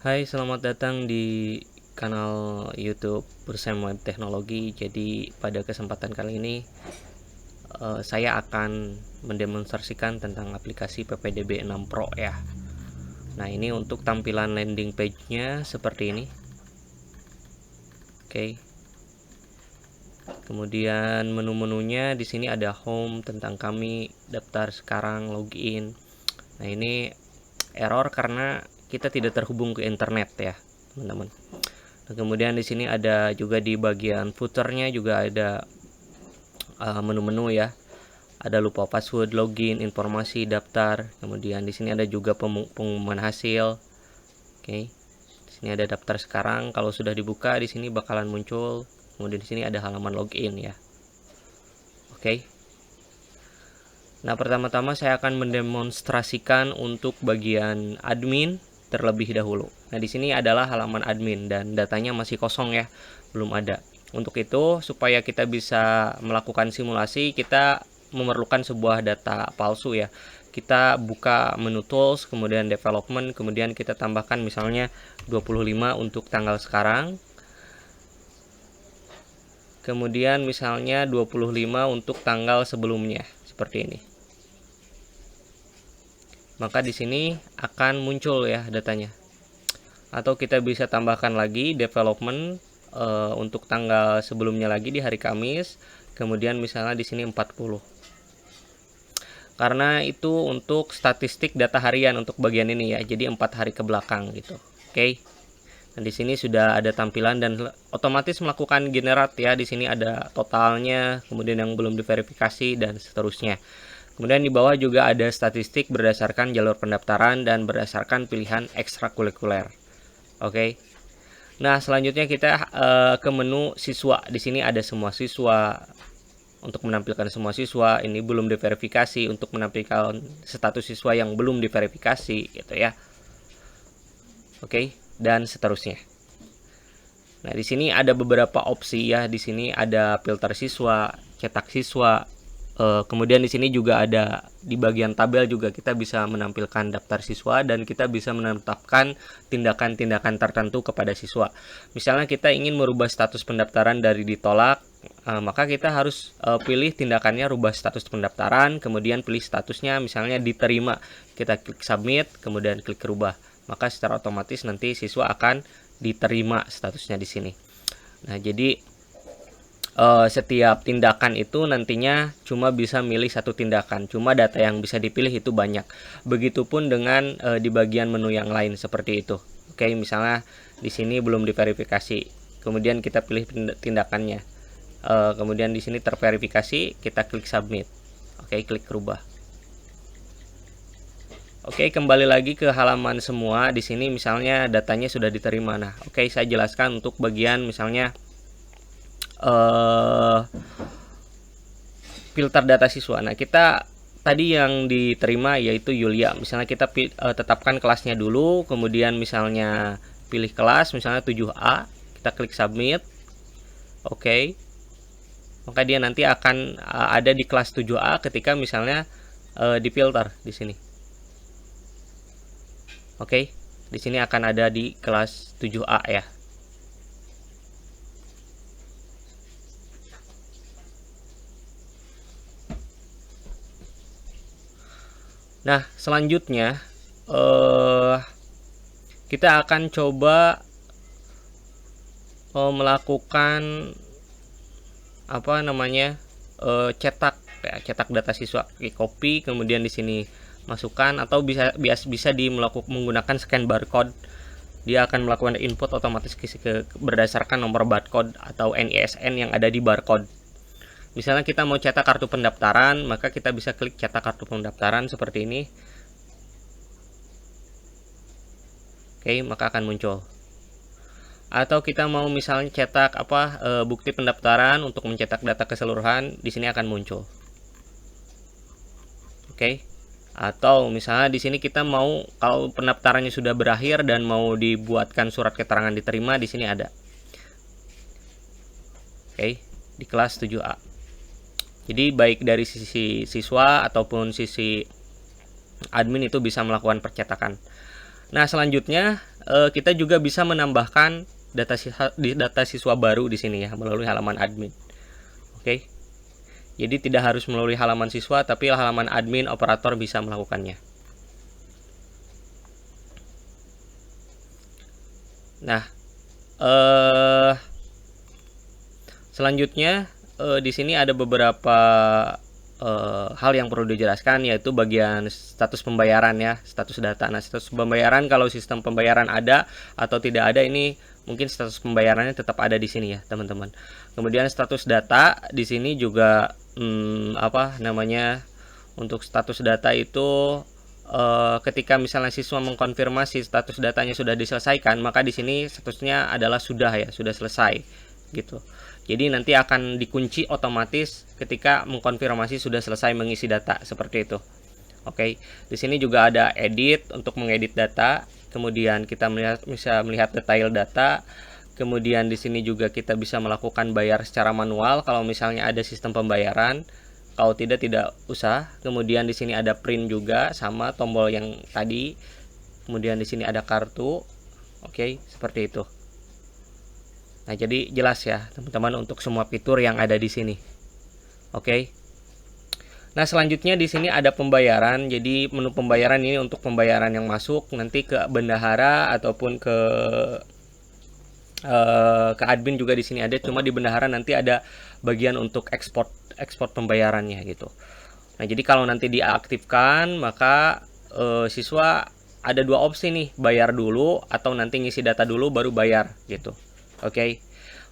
Hai, selamat datang di kanal YouTube Bersama Web Teknologi. Jadi pada kesempatan kali ini saya akan mendemonstrasikan tentang aplikasi PPDB 6 Pro ya. Nah, ini untuk tampilan landing page-nya seperti ini. Oke. Kemudian menu-menunya di sini ada home, tentang kami, daftar sekarang, login. Nah, ini error karena kita tidak terhubung ke internet ya, teman-teman. Nah, kemudian di sini ada juga di bagian footernya juga ada menu-menu ya. Ada lupa password, login, informasi, daftar. Kemudian di sini ada juga pengumuman hasil. Oke. Di sini ada daftar sekarang. Kalau sudah dibuka di sini bakalan muncul. Kemudian di sini ada halaman login ya. Oke. Nah, pertama-tama saya akan mendemonstrasikan untuk bagian admin terlebih dahulu. Nah, di sini adalah halaman admin dan datanya masih kosong ya, belum ada. Untuk itu, supaya kita bisa melakukan simulasi, kita memerlukan sebuah data palsu ya. Kita buka menu tools, kemudian development, kemudian kita tambahkan misalnya 25 untuk tanggal sekarang. Kemudian misalnya 25 untuk tanggal sebelumnya, seperti ini. Maka di sini akan muncul ya datanya. Atau kita bisa tambahkan lagi development untuk tanggal sebelumnya lagi di hari Kamis, kemudian misalnya di sini 40. Karena itu untuk statistik data harian untuk bagian ini ya. Jadi 4 hari ke belakang gitu. Oke. Nah, di sini sudah ada tampilan dan otomatis melakukan generate ya. Di sini ada totalnya, kemudian yang belum diverifikasi dan seterusnya. Kemudian di bawah juga ada statistik berdasarkan jalur pendaftaran dan berdasarkan pilihan ekstrakurikuler. Oke. Nah, selanjutnya kita ke menu siswa. Di sini ada semua siswa. Untuk menampilkan semua siswa, ini belum diverifikasi, untuk menampilkan status siswa yang belum diverifikasi gitu ya. Oke, dan seterusnya. Nah, di sini ada beberapa opsi ya. Di sini ada filter siswa, cetak siswa. Kemudian di sini juga ada di bagian tabel juga kita bisa menampilkan daftar siswa dan kita bisa menetapkan tindakan-tindakan tertentu kepada siswa. Misalnya kita ingin merubah status pendaftaran dari ditolak, maka kita harus pilih tindakannya rubah status pendaftaran, kemudian pilih statusnya misalnya diterima. Kita klik submit, kemudian klik rubah. Maka secara otomatis nanti siswa akan diterima statusnya di sini. Nah, jadi setiap tindakan itu nantinya cuma bisa milih satu tindakan, cuma data yang bisa dipilih itu banyak. Begitupun dengan di bagian menu yang lain seperti itu. Oke, misalnya di sini belum diverifikasi, kemudian kita pilih tindakannya. Kemudian di sini terverifikasi, kita klik submit. Oke, klik rubah. Oke, kembali lagi ke halaman semua. Di sini misalnya datanya sudah diterima. Nah, oke, saya jelaskan untuk bagian misalnya filter data siswa. Nah, kita tadi yang diterima yaitu Yulia. Misalnya kita tetapkan kelasnya dulu, kemudian misalnya pilih kelas misalnya 7A, kita klik submit. Oke. Maka dia nanti akan ada di kelas 7A ketika misalnya difilter di sini. Oke. Di sini akan ada di kelas 7A ya. Nah, selanjutnya kita akan coba melakukan apa namanya cetak ya, cetak data siswa, copy, kemudian di sini masukkan, atau bisa menggunakan scan barcode. Dia akan melakukan input otomatis berdasarkan nomor barcode atau NISN yang ada di barcode. Misalnya kita mau cetak kartu pendaftaran, maka kita bisa klik cetak kartu pendaftaran seperti ini. Oke, maka akan muncul. Atau kita mau misalnya cetak bukti pendaftaran untuk mencetak data keseluruhan, di sini akan muncul. Oke. Atau misalnya di sini kita mau kalau pendaftarannya sudah berakhir dan mau dibuatkan surat keterangan diterima, di sini ada. Oke, di kelas 7A. Jadi baik dari sisi siswa ataupun sisi admin itu bisa melakukan percetakan. Nah, selanjutnya kita juga bisa menambahkan data siswa baru di sini ya melalui halaman admin. Oke. Jadi tidak harus melalui halaman siswa, tapi halaman admin operator bisa melakukannya. Nah, selanjutnya di sini ada beberapa hal yang perlu dijelaskan, yaitu bagian status pembayaran ya, status data. Nah, status pembayaran kalau sistem pembayaran ada atau tidak ada, ini mungkin status pembayarannya tetap ada di sini ya, teman-teman. Kemudian status data di sini juga untuk status data itu ketika misalnya siswa mengkonfirmasi status datanya sudah diselesaikan, maka di sini statusnya adalah sudah ya, sudah selesai gitu. Jadi nanti akan dikunci otomatis ketika mengkonfirmasi sudah selesai mengisi data seperti itu. Oke, di sini juga ada edit untuk mengedit data. Kemudian kita bisa melihat detail data. Kemudian di sini juga kita bisa melakukan bayar secara manual kalau misalnya ada sistem pembayaran. Kalau tidak usah. Kemudian di sini ada print juga sama tombol yang tadi. Kemudian di sini ada kartu. Oke, seperti itu. Nah, jadi jelas ya teman-teman untuk semua fitur yang ada di sini. Oke. Nah, selanjutnya di sini ada pembayaran. Jadi menu pembayaran ini untuk pembayaran yang masuk nanti ke bendahara ataupun ke admin juga di sini ada. Cuma di bendahara nanti ada bagian untuk ekspor pembayarannya gitu. Nah, jadi kalau nanti diaktifkan, maka siswa ada dua opsi nih, bayar dulu atau nanti ngisi data dulu baru bayar gitu. Oke.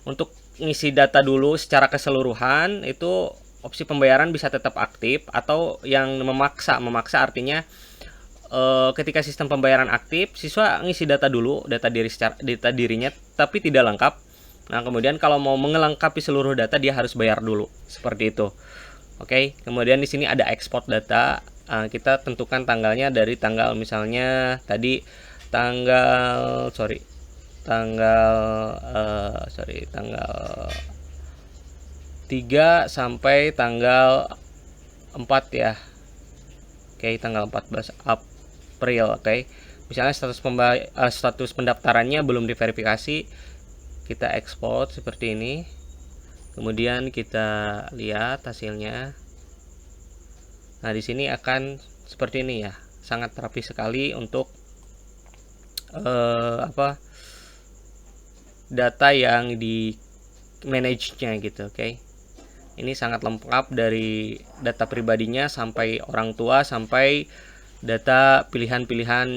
Untuk ngisi data dulu secara keseluruhan itu opsi pembayaran bisa tetap aktif, atau yang memaksa artinya ketika sistem pembayaran aktif, siswa ngisi data dulu, data dirinya tapi tidak lengkap. Nah, kemudian kalau mau melengkapi seluruh data dia harus bayar dulu, seperti itu. Oke. Kemudian di sini ada ekspor data. Kita tentukan tanggalnya dari tanggal misalnya tadi tanggal 3 sampai tanggal 4 ya. Oke, tanggal 14 April. Oke. Misalnya status pendaftarannya belum diverifikasi, kita ekspor seperti ini. Kemudian kita lihat hasilnya. Nah, di sini akan seperti ini ya. Sangat rapi sekali untuk data yang di manage-nya gitu. Oke. Ini sangat lengkap dari data pribadinya sampai orang tua, sampai data pilihan-pilihan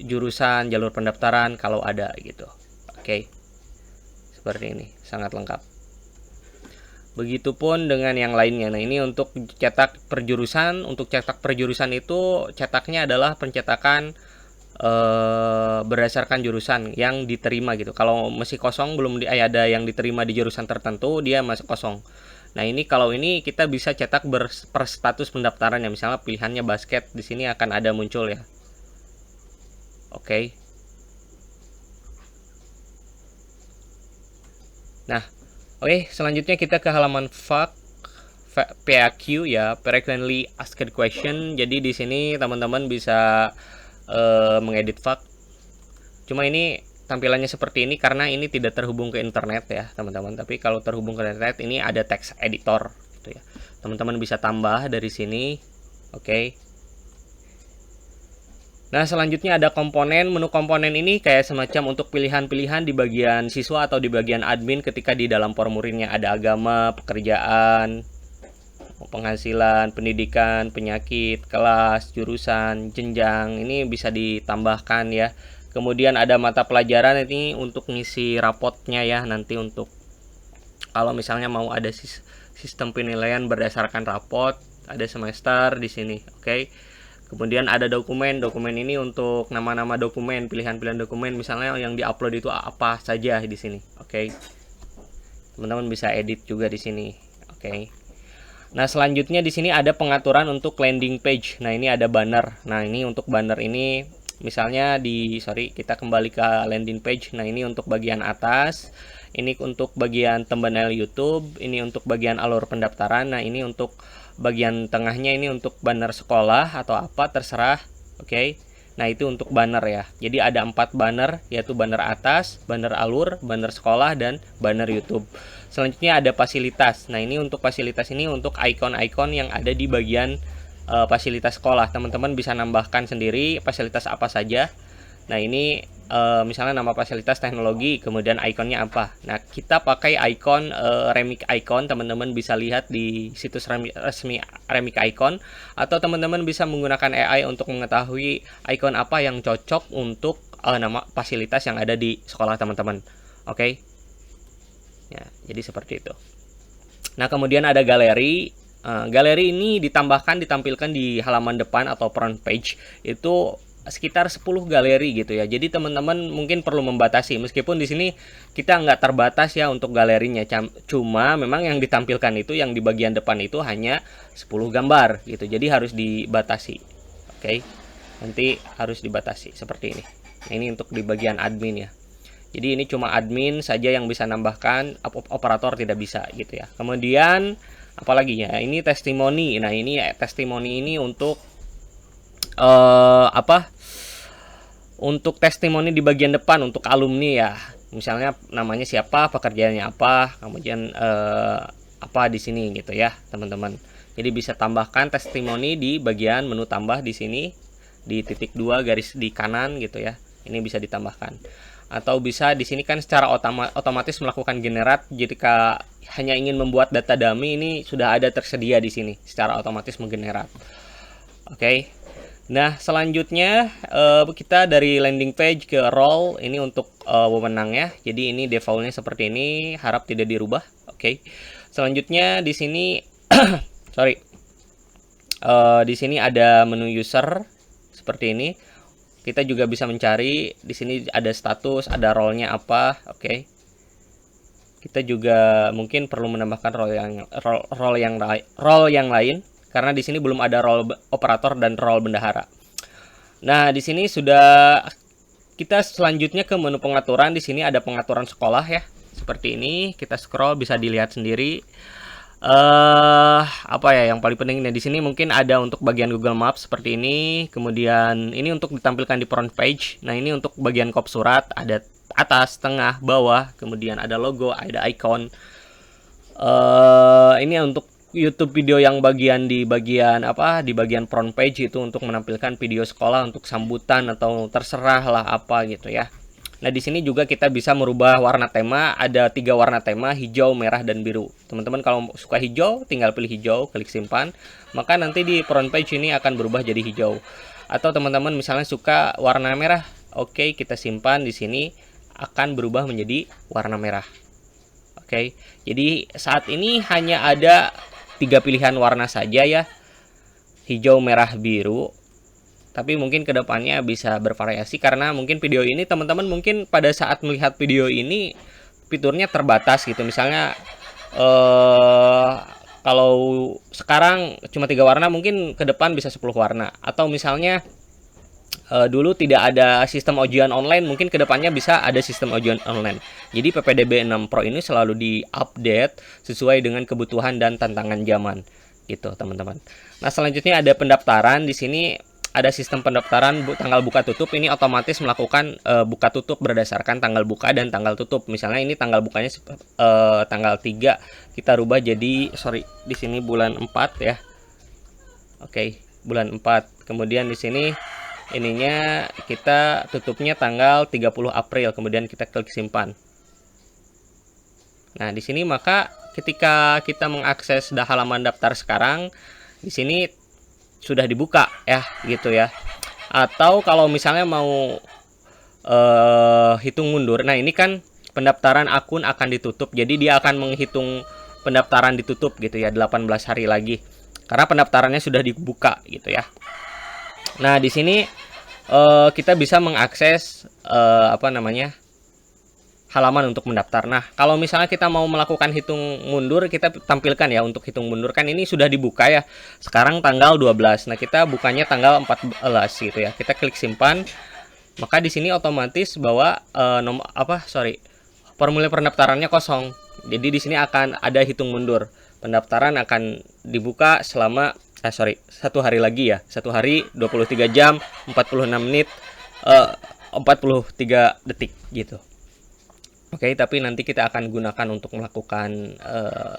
jurusan, jalur pendaftaran kalau ada gitu. Oke. Seperti ini, sangat lengkap. Begitupun dengan yang lainnya. Nah, ini untuk cetak perjurusan. Untuk cetak perjurusan itu cetaknya adalah pencetakan berdasarkan jurusan yang diterima gitu. Kalau masih kosong, belum ada yang diterima di jurusan tertentu, dia masih kosong. Nah, ini kalau ini kita bisa cetak per status pendaftaran ya. Misalnya pilihannya basket, di sini akan ada muncul ya. Oke. Nah, oke, selanjutnya kita ke halaman FAQ ya, frequently asked question. Jadi di sini teman-teman bisa mengedit FAQ. Cuma ini tampilannya seperti ini karena ini tidak terhubung ke internet ya teman-teman. Tapi kalau terhubung ke internet, ini ada text editor gitu ya. Teman-teman bisa tambah dari sini. Oke. Nah, selanjutnya ada komponen. Menu komponen ini kayak semacam untuk pilihan-pilihan di bagian siswa atau di bagian admin ketika di dalam formulirnya ada agama, pekerjaan, penghasilan, pendidikan, penyakit, kelas, jurusan, jenjang. Ini bisa ditambahkan ya. Kemudian ada mata pelajaran, ini untuk ngisi rapotnya ya. Nanti untuk kalau misalnya mau ada sistem penilaian berdasarkan rapot, ada semester di sini. Oke. Kemudian ada dokumen. Dokumen ini untuk nama-nama dokumen, pilihan-pilihan dokumen, misalnya yang diupload itu apa saja di sini. Oke. Teman-teman bisa edit juga di sini. Oke. Nah, selanjutnya di sini ada pengaturan untuk landing page. Nah, ini ada banner. Nah, ini untuk banner ini misalnya kita kembali ke landing page. Nah, ini untuk bagian atas, ini untuk bagian thumbnail YouTube, ini untuk bagian alur pendaftaran. Nah, ini untuk bagian tengahnya, ini untuk banner sekolah atau apa terserah. Oke. Nah, itu untuk banner ya. Jadi ada 4 banner, yaitu banner atas, banner alur, banner sekolah, dan banner YouTube. Selanjutnya ada fasilitas. Nah, ini untuk fasilitas ini untuk icon-icon yang ada di bagian fasilitas sekolah. Teman-teman bisa nambahkan sendiri fasilitas apa saja. Nah, ini misalnya nama fasilitas teknologi, kemudian ikonnya apa. Nah, kita pakai icon Remix Icon. Teman-teman bisa lihat di situs resmi Remix Icon, atau teman-teman bisa menggunakan AI untuk mengetahui icon apa yang cocok untuk nama fasilitas yang ada di sekolah teman-teman. Oke. Ya, jadi seperti itu. Nah, kemudian ada galeri. Galeri ini ditampilkan di halaman depan atau front page. Itu sekitar 10 galeri gitu ya. Jadi teman-teman mungkin perlu membatasi, meskipun di sini kita nggak terbatas ya untuk galerinya. Cuma memang yang ditampilkan itu yang di bagian depan itu hanya 10 gambar gitu. Jadi harus dibatasi. Oke. Nanti harus dibatasi seperti ini. Nah, ini untuk di bagian admin ya. Jadi ini cuma admin saja yang bisa nambahkan, operator tidak bisa gitu ya. Kemudian apalagi ya? Ini testimoni. Nah, ini testimoni ini untuk untuk testimoni di bagian depan untuk alumni ya, misalnya namanya siapa, pekerjaannya apa, kemudian apa di sini gitu ya teman-teman. Jadi bisa tambahkan testimoni di bagian menu tambah di sini di titik 2 garis di kanan gitu ya, ini bisa ditambahkan. Atau bisa di sini kan secara otomatis melakukan generate. Jika hanya ingin membuat data dummy, ini sudah ada tersedia di sini secara otomatis menggenerate. Oke. Nah, selanjutnya kita dari landing page ke role ini untuk wewenangnya. Jadi ini defaultnya seperti ini, harap tidak dirubah. Oke. Selanjutnya di sini sorry. Di sini ada menu user seperti ini. Kita juga bisa mencari di sini, ada status, ada role-nya apa. Oke. Kita juga mungkin perlu menambahkan role yang lain. Karena di sini belum ada role operator dan role bendahara. Nah, di sini sudah kita selanjutnya ke menu pengaturan. Di sini ada pengaturan sekolah ya. Seperti ini, kita scroll bisa dilihat sendiri. Apa ya yang paling penting di sini mungkin ada untuk bagian Google Maps seperti ini. Kemudian ini untuk ditampilkan di front page. Nah, ini untuk bagian kop surat, ada atas, tengah, bawah, kemudian ada logo, ada icon. Ini untuk YouTube video yang di bagian front page itu untuk menampilkan video sekolah untuk sambutan atau terserah lah apa gitu ya. Nah, di sini juga kita bisa merubah warna tema. Ada 3 warna tema, hijau, merah, dan biru. Teman-teman kalau suka hijau, tinggal pilih hijau, klik simpan. Maka nanti di front page ini akan berubah jadi hijau. Atau teman-teman misalnya suka warna merah, oke, kita simpan di sini akan berubah menjadi warna merah. Oke. Jadi saat ini hanya ada 3 pilihan warna saja ya, hijau, merah, biru. Tapi mungkin kedepannya bisa bervariasi, karena mungkin video ini teman-teman mungkin pada saat melihat video ini fiturnya terbatas gitu. Misalnya kalau sekarang cuma 3 warna, mungkin ke depan bisa 10 warna. Atau misalnya dulu tidak ada sistem ujian online, mungkin kedepannya bisa ada sistem ujian online. Jadi PPDB 6 Pro ini selalu diupdate sesuai dengan kebutuhan dan tantangan zaman gitu teman-teman. Nah, selanjutnya ada pendaftaran. Di sini ada sistem pendaftaran tanggal buka tutup. Ini otomatis melakukan buka tutup berdasarkan tanggal buka dan tanggal tutup. Misalnya ini tanggal bukanya tanggal 3, kita rubah jadi di sini bulan 4 ya. Oke, bulan 4. Kemudian di sini ininya kita tutupnya tanggal 30 April, kemudian kita klik simpan. Nah, di sini maka ketika kita mengakses halaman daftar sekarang, di sini sudah dibuka ya gitu ya. Atau kalau misalnya mau hitung mundur, nah ini kan pendaftaran akun akan ditutup, jadi dia akan menghitung pendaftaran ditutup gitu ya, 18 hari lagi, karena pendaftarannya sudah dibuka gitu ya. Nah, di sini kita bisa mengakses halaman untuk mendaftar. Nah, kalau misalnya kita mau melakukan hitung mundur, kita tampilkan ya untuk hitung mundur, kan ini sudah dibuka ya. Sekarang tanggal 12. Nah, kita bukanya tanggal 14 gitu ya. Kita klik simpan. Maka di sini otomatis bahwa formulir pendaftarannya kosong. Jadi di sini akan ada hitung mundur. Pendaftaran akan dibuka selama satu hari lagi ya, satu hari 23 jam 46 menit 43 detik gitu. Oke, tapi nanti kita akan gunakan untuk melakukan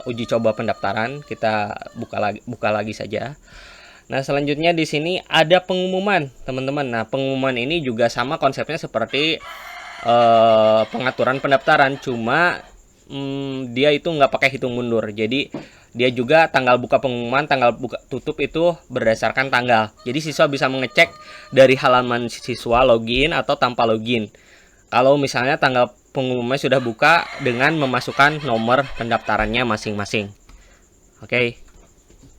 uji coba pendaftaran. Kita buka lagi saja. Nah, selanjutnya di sini ada pengumuman, teman-teman. Nah, pengumuman ini juga sama konsepnya seperti pengaturan pendaftaran, cuma dia itu nggak pakai hitung mundur. Jadi dia juga tanggal buka pengumuman, tanggal buka tutup itu berdasarkan tanggal. Jadi siswa bisa mengecek dari halaman siswa login atau tanpa login. Kalau misalnya tanggal pengumumannya sudah buka dengan memasukkan nomor pendaftarannya masing-masing. Oke.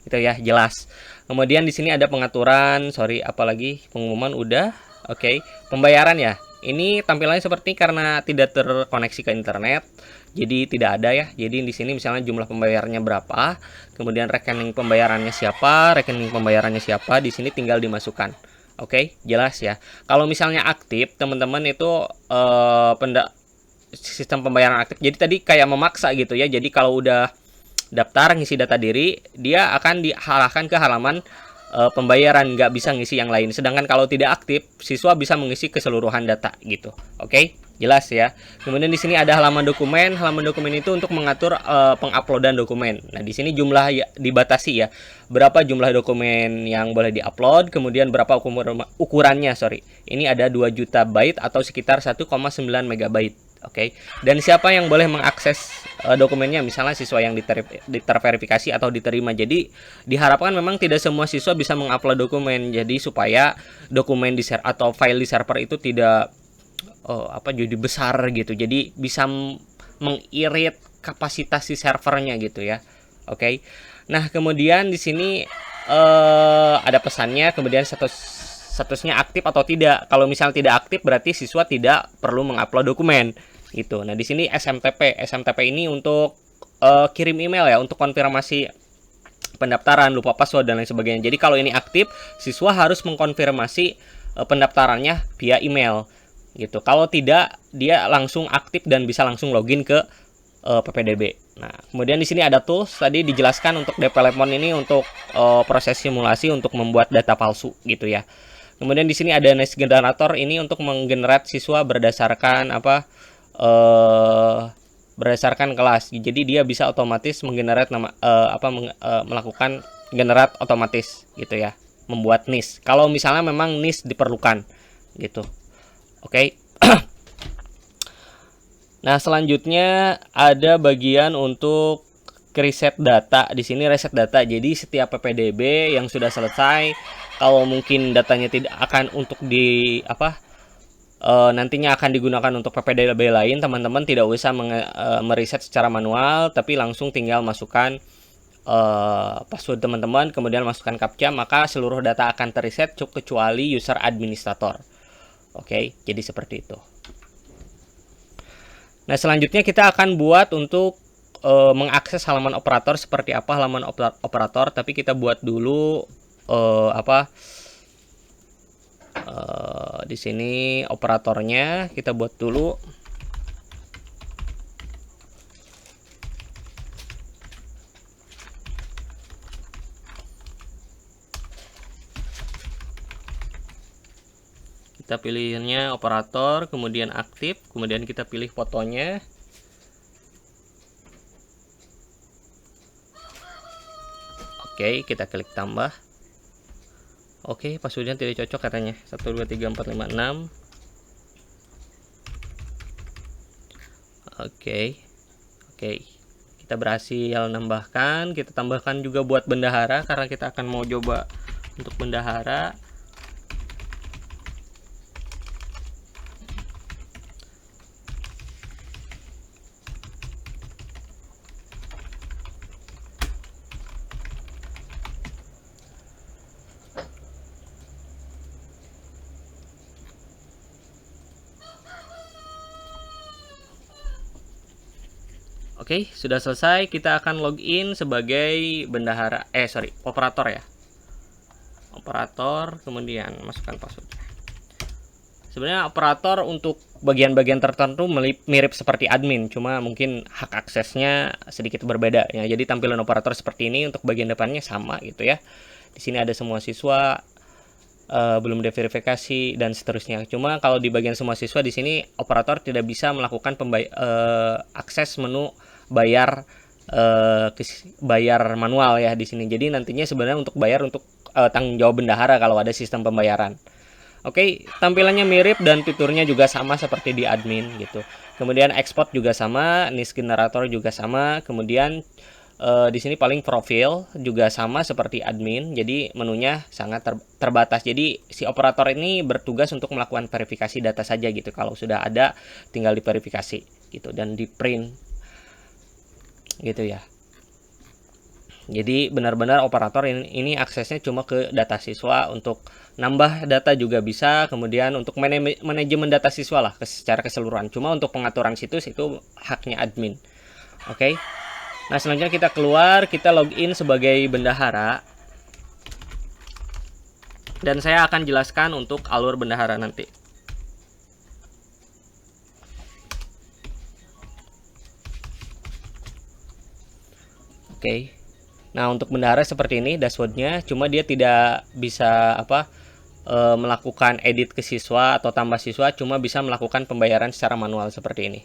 Itu ya, jelas. Kemudian di sini ada pengaturan, apalagi pengumuman udah. Oke. Pembayaran ya. Ini tampilannya seperti karena tidak terkoneksi ke internet, jadi tidak ada ya. Jadi di sini misalnya jumlah pembayarannya berapa, kemudian rekening pembayarannya siapa, di sini tinggal dimasukkan. Oke, jelas ya. Kalau misalnya aktif, teman-teman itu sistem pembayaran aktif. Jadi tadi kayak memaksa gitu ya. Jadi kalau udah daftar ngisi data diri, dia akan diarahkan ke halaman pembayaran, nggak bisa ngisi yang lain. Sedangkan kalau tidak aktif, siswa bisa mengisi keseluruhan data gitu. Oke, jelas ya. Kemudian di sini ada halaman dokumen. Halaman dokumen itu untuk mengatur penguploadan dokumen. Nah, di sini jumlah ya, dibatasi ya. Berapa jumlah dokumen yang boleh diupload, kemudian berapa ukurannya, Ini ada 2 juta byte atau sekitar 1,9 megabyte. Oke. Dan siapa yang boleh mengakses dokumennya, misalnya siswa yang terverifikasi atau diterima. Jadi diharapkan memang tidak semua siswa bisa mengupload dokumen. Jadi supaya dokumen di server atau file di server itu tidak jadi besar gitu. Jadi bisa mengirit kapasitas si servernya gitu ya. Oke. Nah, kemudian di sini ada pesannya, kemudian statusnya aktif atau tidak. Kalau misalnya tidak aktif berarti siswa tidak perlu mengupload dokumen gitu. Nah, di sini SMTP. SMTP ini untuk kirim email ya, untuk konfirmasi pendaftaran, lupa password dan lain sebagainya. Jadi kalau ini aktif, siswa harus mengkonfirmasi pendaftarannya via email gitu. Kalau tidak, dia langsung aktif dan bisa langsung login ke PPDB. Nah, kemudian di sini ada tools, tadi dijelaskan untuk development ini untuk proses simulasi untuk membuat data palsu gitu ya. Kemudian di sini ada Nest Generator, ini untuk menggenerate siswa berdasarkan berdasarkan kelas. Jadi dia bisa otomatis menggenerate melakukan generate otomatis gitu ya, membuat NIS. Kalau misalnya memang NIS diperlukan gitu. Oke. Nah, selanjutnya ada bagian untuk reset data. Di sini reset data. Jadi setiap PPDB yang sudah selesai, kalau mungkin datanya tidak akan untuk nantinya akan digunakan untuk PPDB lain, teman-teman tidak usah mereset secara manual, tapi langsung tinggal masukkan password teman-teman, kemudian masukkan captcha, maka seluruh data akan terreset kecuali user administrator. Oke, jadi seperti itu. Nah, selanjutnya kita akan buat untuk mengakses halaman operator. Seperti apa halaman operator, tapi kita buat dulu di sini operatornya kita buat dulu. Kita pilihnya operator, kemudian aktif, kemudian kita pilih fotonya. Oke, kita klik tambah. Oke, passwordnya tidak cocok katanya. 123456. Oke. Kita berhasil nambahkan. Kita tambahkan juga buat bendahara karena kita akan mau coba untuk bendahara. Oke, sudah selesai. Kita akan login sebagai bendahara, operator ya. Operator, kemudian masukkan password. Sebenarnya operator untuk bagian-bagian tertentu mirip seperti admin, cuma mungkin hak aksesnya sedikit berbeda ya. Jadi tampilan operator seperti ini, untuk bagian depannya sama gitu ya. Di sini ada semua siswa, belum diverifikasi dan seterusnya. Cuma kalau di bagian semua siswa di sini operator tidak bisa melakukan akses menu bayar bayar manual ya di sini. Jadi nantinya sebenarnya untuk bayar untuk tanggung jawab bendahara kalau ada sistem pembayaran. Oke, tampilannya mirip dan fiturnya juga sama seperti di admin gitu. Kemudian export juga sama, NIS generator juga sama. Kemudian di sini paling profil juga sama seperti admin. Jadi menunya sangat terbatas. Jadi si operator ini bertugas untuk melakukan verifikasi data saja gitu. Kalau sudah ada tinggal diverifikasi gitu dan di print gitu ya. Jadi benar-benar operator ini aksesnya cuma ke data siswa, untuk nambah data juga bisa, kemudian untuk manajemen data siswa lah secara keseluruhan. Cuma untuk pengaturan situs itu haknya admin. Oke. Nah, selanjutnya kita keluar, kita login sebagai bendahara. Dan saya akan jelaskan untuk alur bendahara nanti. Oke. Nah, untuk bendahara seperti ini dashboardnya, cuma dia tidak bisa melakukan edit ke siswa atau tambah siswa, cuma bisa melakukan pembayaran secara manual seperti ini.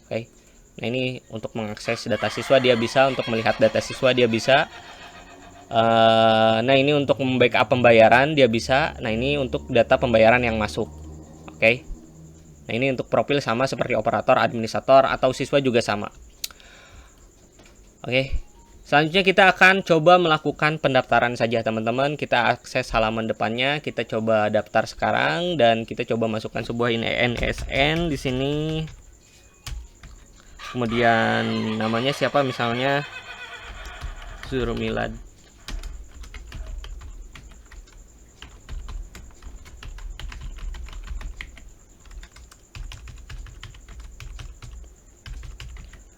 Oke. Nah, ini untuk mengakses data siswa dia bisa, untuk melihat data siswa dia bisa. Nah, ini untuk membackup pembayaran dia bisa. Nah, ini untuk data pembayaran yang masuk. Oke. Nah, ini untuk profil sama seperti operator, administrator, atau siswa juga sama. Oke. Selanjutnya kita akan coba melakukan pendaftaran saja teman-teman. Kita akses halaman depannya, kita coba daftar sekarang dan kita coba masukkan sebuah NISN di sini. Kemudian namanya siapa, misalnya Zurmilad.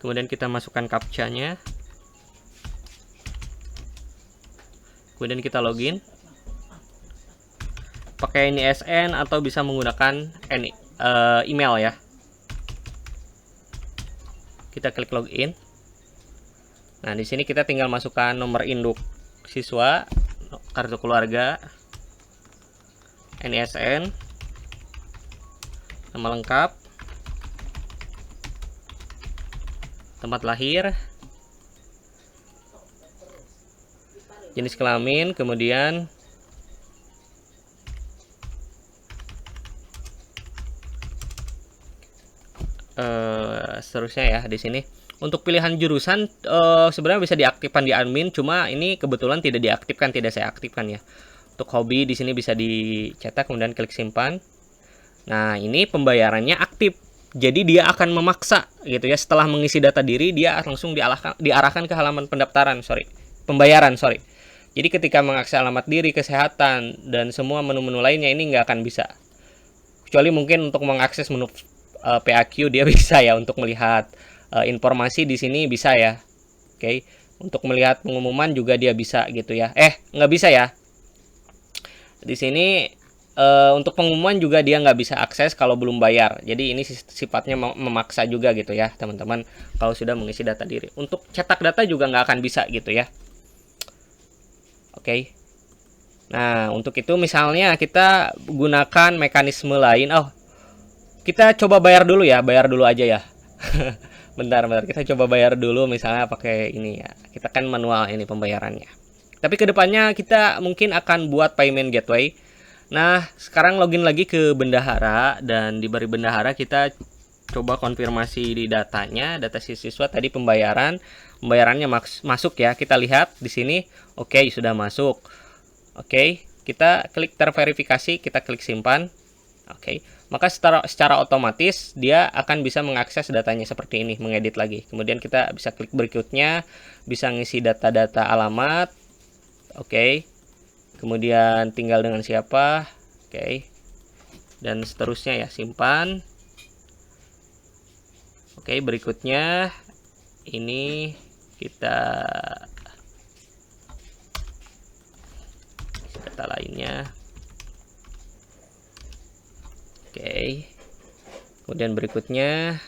Kemudian kita masukkan captcha-nya. Kemudian kita login pakai NISN atau bisa menggunakan email ya. Kita klik login. Nah, di sini kita tinggal masukkan nomor induk siswa, kartu keluarga, NISN, nama lengkap, tempat lahir, jenis kelamin, kemudian seterusnya ya di sini. Untuk pilihan jurusan sebenarnya bisa diaktifkan di admin, cuma ini kebetulan tidak diaktifkan, tidak saya aktifkan ya. Untuk hobi di sini bisa dicetak kemudian klik simpan. Nah, ini pembayarannya aktif. Jadi dia akan memaksa gitu ya, setelah mengisi data diri dia langsung diarahkan ke halaman pembayaran. Jadi ketika mengakses alamat diri, kesehatan, dan semua menu-menu lainnya ini nggak akan bisa. Kecuali mungkin untuk mengakses menu PAQ dia bisa ya, untuk melihat informasi di sini bisa ya. Oke. Untuk melihat pengumuman juga dia bisa gitu ya. Nggak bisa ya. Di sini untuk pengumuman juga dia nggak bisa akses kalau belum bayar. Jadi ini sifatnya memaksa juga gitu ya teman-teman, kalau sudah mengisi data diri. Untuk cetak data juga nggak akan bisa gitu ya. Oke. Nah, untuk itu misalnya kita gunakan mekanisme lain. Kita coba bayar dulu ya, bayar dulu aja ya. bentar, kita coba bayar dulu misalnya pakai ini ya. Kita kan manual ini pembayarannya. Tapi kedepannya kita mungkin akan buat payment gateway. Nah, sekarang login lagi ke bendahara, dan di bari bendahara kita coba konfirmasi di datanya, data siswa tadi pembayarannya masuk ya. Kita lihat di sini, oke, sudah masuk. Oke, kita klik terverifikasi, kita klik simpan. Oke, maka secara otomatis dia akan bisa mengakses datanya seperti ini, mengedit lagi. Kemudian kita bisa klik berikutnya, bisa ngisi data-data alamat. Oke. Kemudian tinggal dengan siapa. Oke. Dan seterusnya ya, simpan. Oke, berikutnya ini kita data lainnya. Oke. Kemudian berikutnya,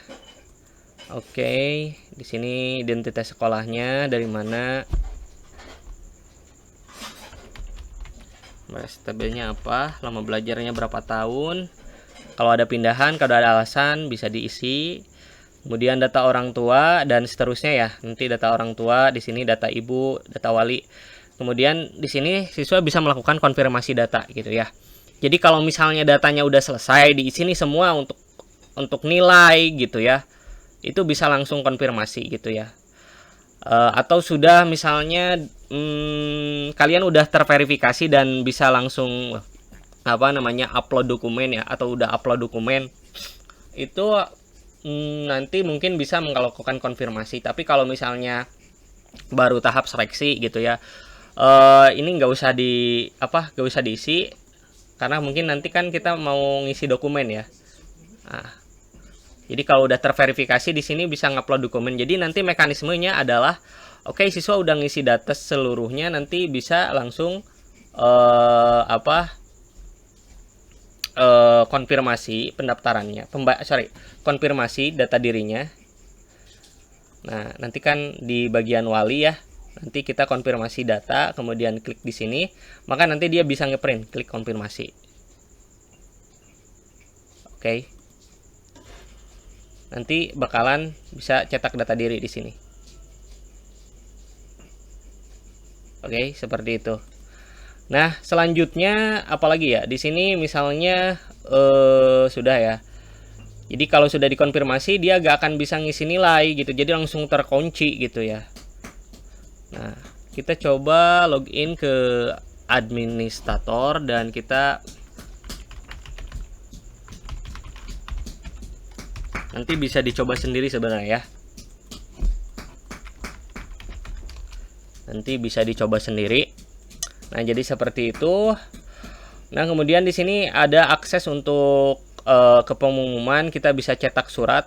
oke, di sini identitas sekolahnya dari mana. STB-nya apa, lama belajarnya berapa tahun, kalau ada pindahan, kalau ada alasan bisa diisi. Kemudian data orang tua dan seterusnya ya. Nanti data orang tua, di sini data ibu, data wali. Kemudian di sini siswa bisa melakukan konfirmasi data gitu ya. Jadi kalau misalnya datanya udah selesai diisi nih semua untuk nilai gitu ya, itu bisa langsung konfirmasi gitu ya. Atau sudah misalnya kalian udah terverifikasi dan bisa langsung upload dokumen ya, atau udah upload dokumen itu nanti mungkin bisa melakukan konfirmasi. Tapi kalau misalnya baru tahap seleksi gitu ya, ini nggak usah diisi, karena mungkin nanti kan kita mau ngisi dokumen ya. Nah, jadi kalau udah terverifikasi di sini bisa ngupload dokumen. Jadi nanti mekanismenya adalah oke, siswa udah ngisi data seluruhnya, nanti bisa langsung konfirmasi pendaftarannya, konfirmasi data dirinya. Nah, nanti kan di bagian wali ya, nanti kita konfirmasi data, kemudian klik di sini, maka nanti dia bisa ngeprint, klik konfirmasi. Oke. Nanti bakalan bisa cetak data diri di sini. Oke, seperti itu. Nah, selanjutnya apalagi ya? Di sini misalnya sudah ya. Jadi kalau sudah dikonfirmasi dia gak akan bisa ngisi nilai gitu. Jadi langsung terkunci gitu ya. Nah, kita coba login ke administrator dan kita nanti bisa dicoba sendiri sebenarnya ya. Nanti bisa dicoba sendiri. Nah, jadi seperti itu. Nah, kemudian di sini ada akses untuk ke pengumuman, kita bisa cetak surat.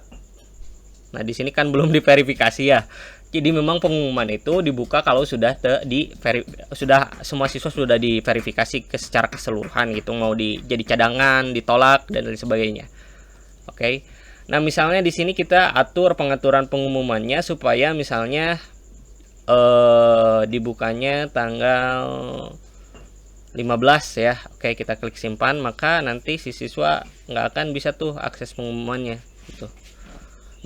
Nah, di sini kan belum diverifikasi ya. Jadi memang pengumuman itu dibuka kalau sudah semua siswa sudah diverifikasi secara keseluruhan gitu, mau jadi cadangan, ditolak dan lain sebagainya. Oke. Nah, misalnya di sini kita atur pengaturan pengumumannya supaya misalnya dibukanya tanggal 15 ya. Oke, kita klik simpan, maka nanti si siswa nggak akan bisa tuh akses pengumumannya gitu.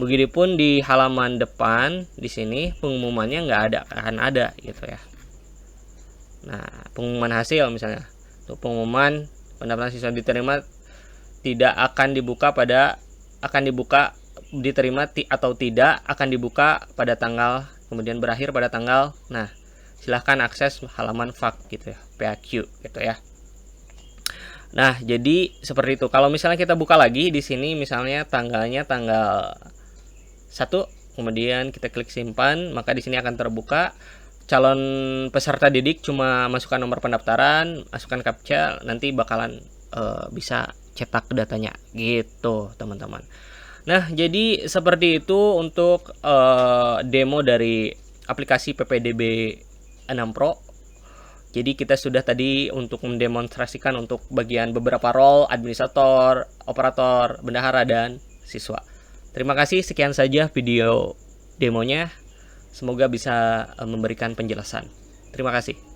Begitupun di halaman depan di sini pengumumannya nggak akan ada gitu ya. Nah, pengumuman hasil misalnya tuh, pengumuman pendaftaran siswa diterima tidak akan dibuka diterima atau tidak akan dibuka pada tanggal, kemudian berakhir pada tanggal. Nah, silahkan akses halaman FAQ gitu ya, FAQ gitu ya. Nah, jadi seperti itu. Kalau misalnya kita buka lagi di sini misalnya tanggalnya tanggal 1, kemudian kita klik simpan, maka di sini akan terbuka calon peserta didik, cuma masukkan nomor pendaftaran, masukkan captcha, nanti bakalan bisa cetak datanya gitu, teman-teman. Nah, jadi seperti itu untuk demo dari aplikasi PPDB 6 Pro. Jadi kita sudah tadi untuk mendemonstrasikan untuk bagian beberapa role, administrator, operator, bendahara, dan siswa. Terima kasih, sekian saja video demonya. Semoga bisa memberikan penjelasan. Terima kasih.